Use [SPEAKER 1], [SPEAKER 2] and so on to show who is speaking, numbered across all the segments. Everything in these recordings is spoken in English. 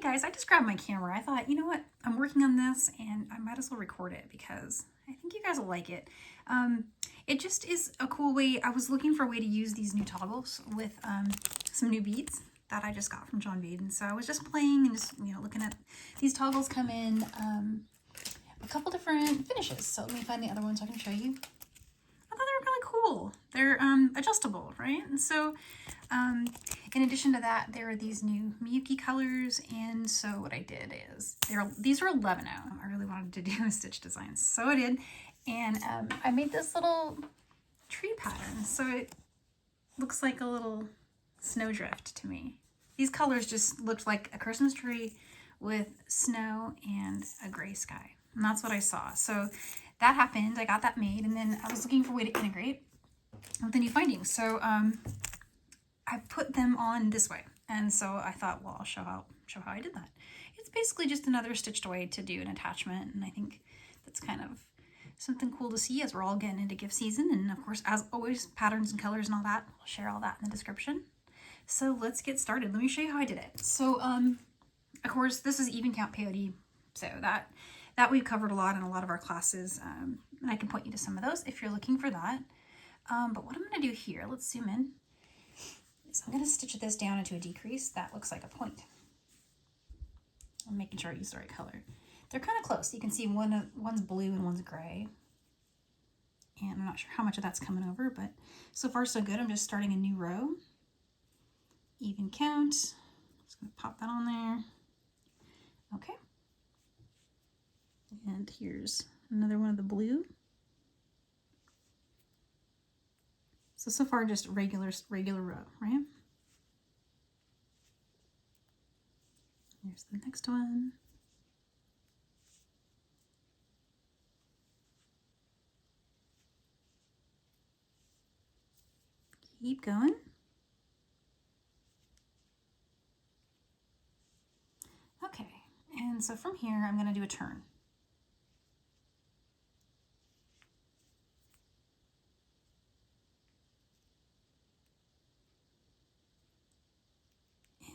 [SPEAKER 1] Hey guys, I just grabbed my camera. I thought, you know what? I'm working on this and I might as well record it because I think you guys will like it. It just is a cool way. I was looking for a way to use these new toggles with some new beads that I just got from John Bead. And so I was just playing and just, looking at these toggles come in a couple different finishes. So let me find the other ones so I can show you. I thought they were really cool. They're adjustable, right? And so in addition to that, there are these new Miyuki colors. And so what I did is, these are 11-0. I really wanted to do a stitch design, so I did. And I made this little tree pattern. So it looks like a little snowdrift to me. These colors just looked like a Christmas tree with snow and a gray sky. And that's what I saw. So that happened. I got that made. And then I was looking for a way to integrate with the new findings. So I put them on this way. And so I thought, well, I'll show how I did that. It's basically just another stitched way to do an attachment. And I think that's kind of something cool to see as we're all getting into gift season. And of course, as always, patterns and colors and all that. I'll share all that in the description. So let's get started. Let me show you how I did it. So, of course, this is even count peyote. So that we've covered a lot in a lot of our classes. And I can point you to some of those if you're looking for that. But what I'm going to do here, let's zoom in. So I'm going to stitch this down into a decrease. That looks like a point. I'm making sure I use the right color. They're kind of close. You can see one's blue and one's gray. And I'm not sure how much of that's coming over, but so far so good. I'm just starting a new row. Even count. Just going to pop that on there. Okay. And here's another one of the blue. So far just regular row, right? Here's the next one. Keep going. Okay, and so from here I'm going to do a turn.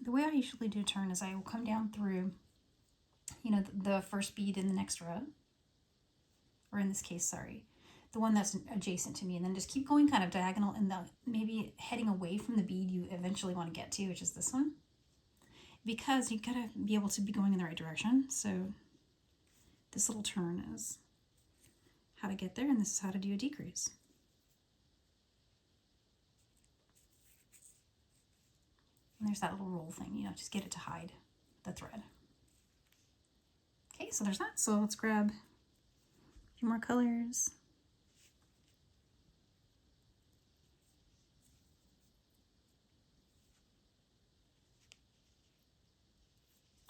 [SPEAKER 1] The way I usually do a turn is I will come down through, the first bead in the next row, or in this case, sorry, the one that's adjacent to me, and then just keep going kind of diagonal and maybe heading away from the bead you eventually want to get to, which is this one, because you gotta be able to be going in the right direction. So this little turn is how to get there, and this is how to do a decrease. And there's that little roll thing, just get it to hide the thread. Okay, so there's that. So let's grab a few more colors.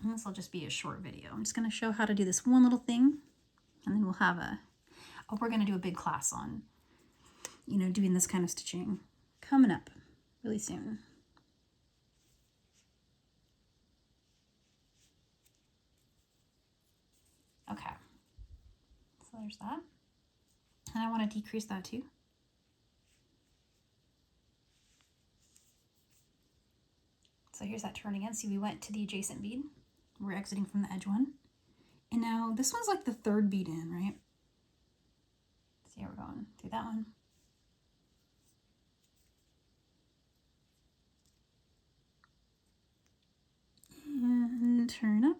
[SPEAKER 1] And this will just be a short video. I'm just going to show how to do this one little thing, and then we'll have we're going to do a big class on, doing this kind of stitching coming up really soon. Okay, so there's that. And I want to decrease that too. So here's that turn again. See, we went to the adjacent bead. We're exiting from the edge one. And now this one's like the third bead in, right? See how we're going through that one. And turn up.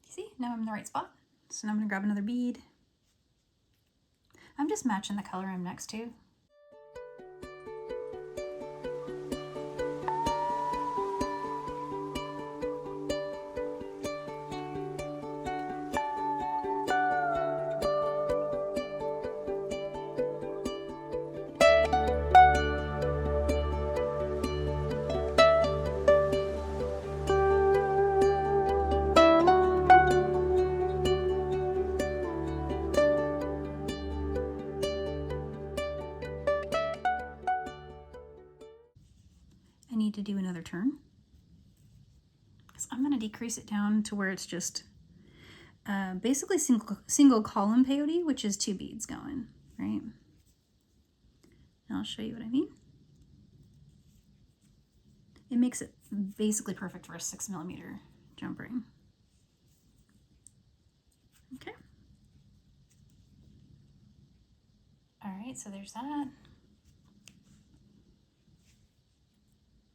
[SPEAKER 1] See, now I'm in the right spot. So now I'm going to grab another bead. I'm just matching the color I'm next to. I need to do another turn because I'm going to decrease it down to where it's just basically single column peyote, which is 2 beads going, right? And I'll show you what I mean. It makes it basically perfect for a 6mm jump ring. Okay. All right, so there's that.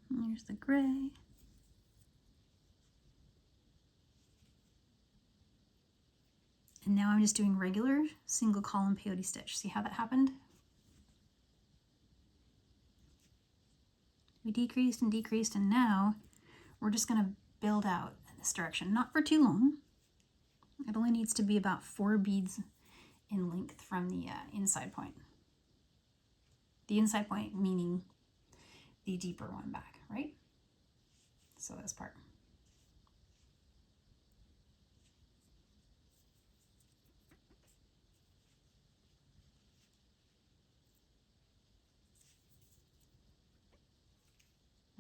[SPEAKER 1] And there's the gray. And now I'm just doing regular single column peyote stitch. See how that happened? We decreased and decreased, and now we're just going to build out in this direction. Not for too long. It only needs to be about 4 beads in length from the inside point. The inside point meaning the deeper one back, right? So this part.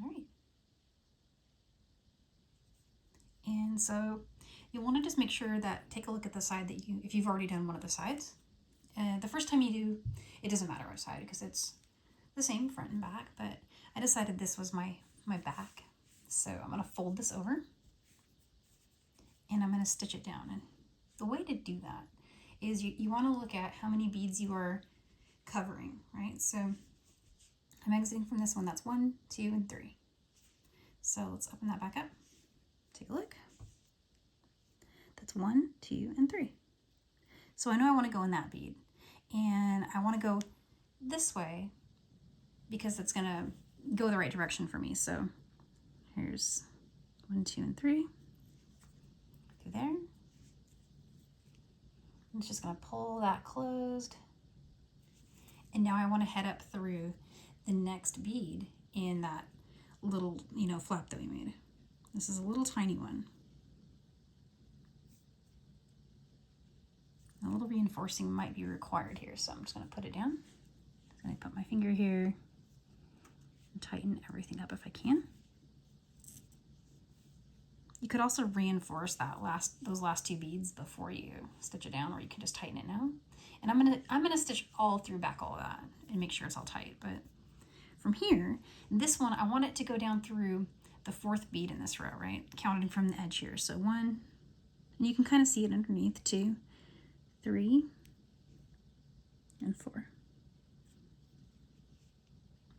[SPEAKER 1] All right. And so you want to just make sure that, take a look at the side that if you've already done one of the sides. The first time you do, it doesn't matter what side because it's the same front and back, but I decided this was my back. So I'm going to fold this over and I'm going to stitch it down. And the way to do that is you want to look at how many beads you are covering, right? So I'm exiting from this one. That's 1, 2, and 3. So let's open that back up. Take a look. That's 1, 2, and 3. So I know I want to go in that bead, and I want to go this way because it's going to go the right direction for me. So here's 1, 2, and 3 through there. I'm just going to pull that closed. And now I want to head up through the next bead in that little, flap that we made. This is a little tiny one. A little reinforcing might be required here, so I'm just going to put it down. I'm going to put my finger here and tighten everything up if I can. You could also reinforce those last 2 beads before you stitch it down, or you can just tighten it now. And I'm gonna stitch all through back all of that and make sure it's all tight. But from here, this one, I want it to go down through the 4th bead in this row, right? Counting from the edge here. So 1, and you can kind of see it underneath, 2, 3, and 4.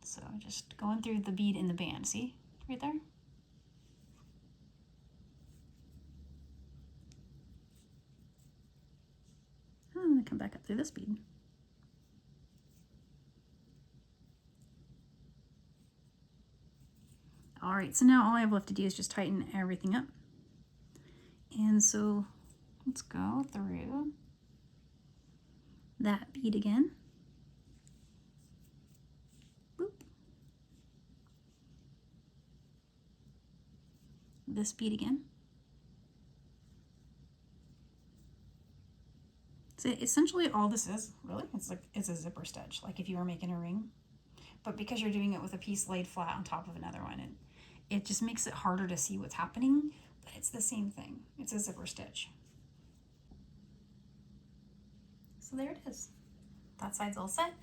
[SPEAKER 1] So just going through the bead in the band, see right there? I'm going to come back up through this bead. All right, so now all I have left to do is just tighten everything up. And so let's go through that bead again. Boop. This bead again. So essentially all this is, really, it's a zipper stitch, like if you were making a ring. But because you're doing it with a piece laid flat on top of another one, it just makes it harder to see what's happening, but it's the same thing. It's a zipper stitch. So there it is. That side's all set.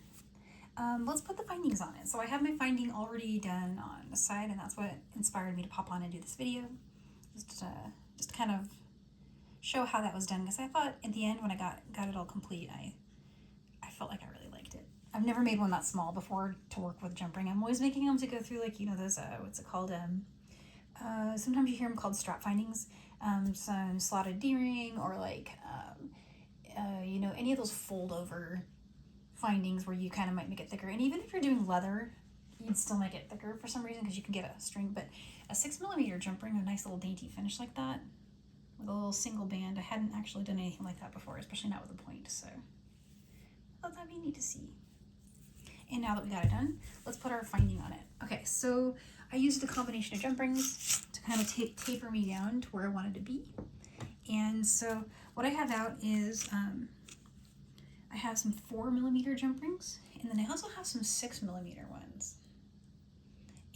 [SPEAKER 1] Let's put the findings on it. So I have my finding already done on the side, and that's what inspired me to pop on and do this video. Just kind of show how that was done, because I thought at the end when I got it all complete, I felt like I really liked it. I've never made one that small before to work with jump ring. I'm always making them to go through, like, those, what's it called? Sometimes you hear them called strap findings, some slotted D-ring, or like, any of those fold over findings where you kind of might make it thicker. And even if you're doing leather, you'd still make it thicker for some reason because you can get a string. But a 6mm jump ring, a nice little dainty finish like that, with a little single band. I hadn't actually done anything like that before, especially not with a point, so I thought that'd be neat to see. And now that we got it done, let's put our finding on it. Okay, so I used a combination of jump rings to kind of taper me down to where I wanted to be. And so what I have out is, I have some 4mm jump rings, and then I also have some 6mm ones.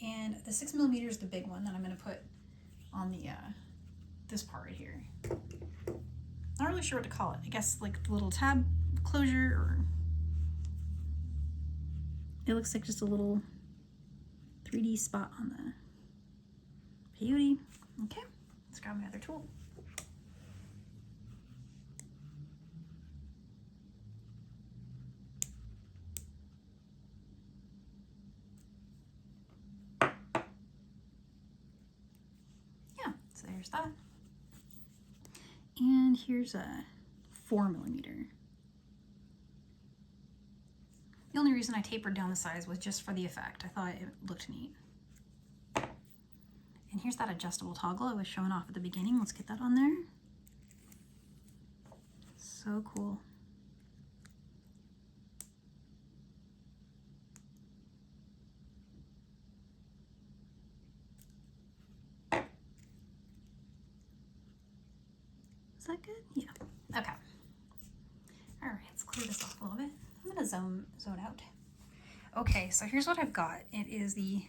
[SPEAKER 1] And the 6mm is the big one that I'm going to put on the this part right here. Not really sure what to call it. I guess like the little tab closure, or it looks like just a little 3D spot on the peyote. Okay, let's grab my other tool. Yeah, so there's that. And here's a 4mm. The only reason I tapered down the size was just for the effect. I thought it looked neat. And here's that adjustable toggle I was showing off at the beginning. Let's get that on there. So cool. Is that good? Yeah. Okay. All right, let's clear this off a little bit. I'm gonna zone out. Okay, so here's what I've got. It is the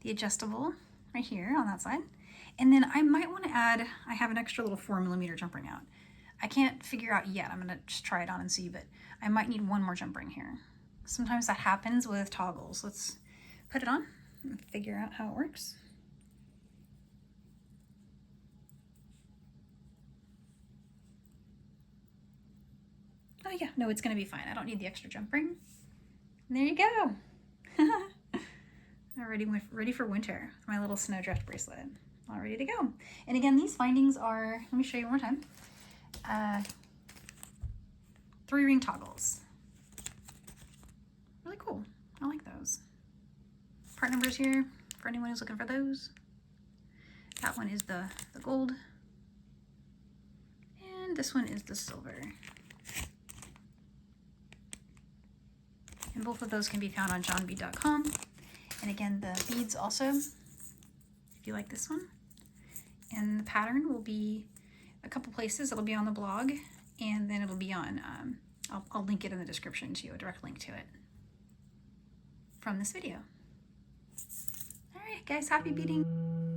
[SPEAKER 1] adjustable right here on that side. And then I might want to add, I have an extra little 4mm jump ring out. I can't figure out yet. I'm gonna just try it on and see, but I might need one more jump ring here. Sometimes that happens with toggles. Let's put it on and figure out how it works. Oh yeah, no, it's gonna be fine. I don't need the extra jump ring. And there you go. Ready for winter. My little snowdrift bracelet, all ready to go. And again, these findings are, let me show you one more time. 3-ring toggles. Really cool. I like those. Part numbers here for anyone who's looking for those. That one is the gold. And this one is the silver. And both of those can be found on johnbead.com. And again, the beads also, if you like this one. And the pattern will be a couple places. It'll be on the blog, and then it'll be on, I'll link it in the description to you, a direct link to it from this video. All right, guys, happy beading.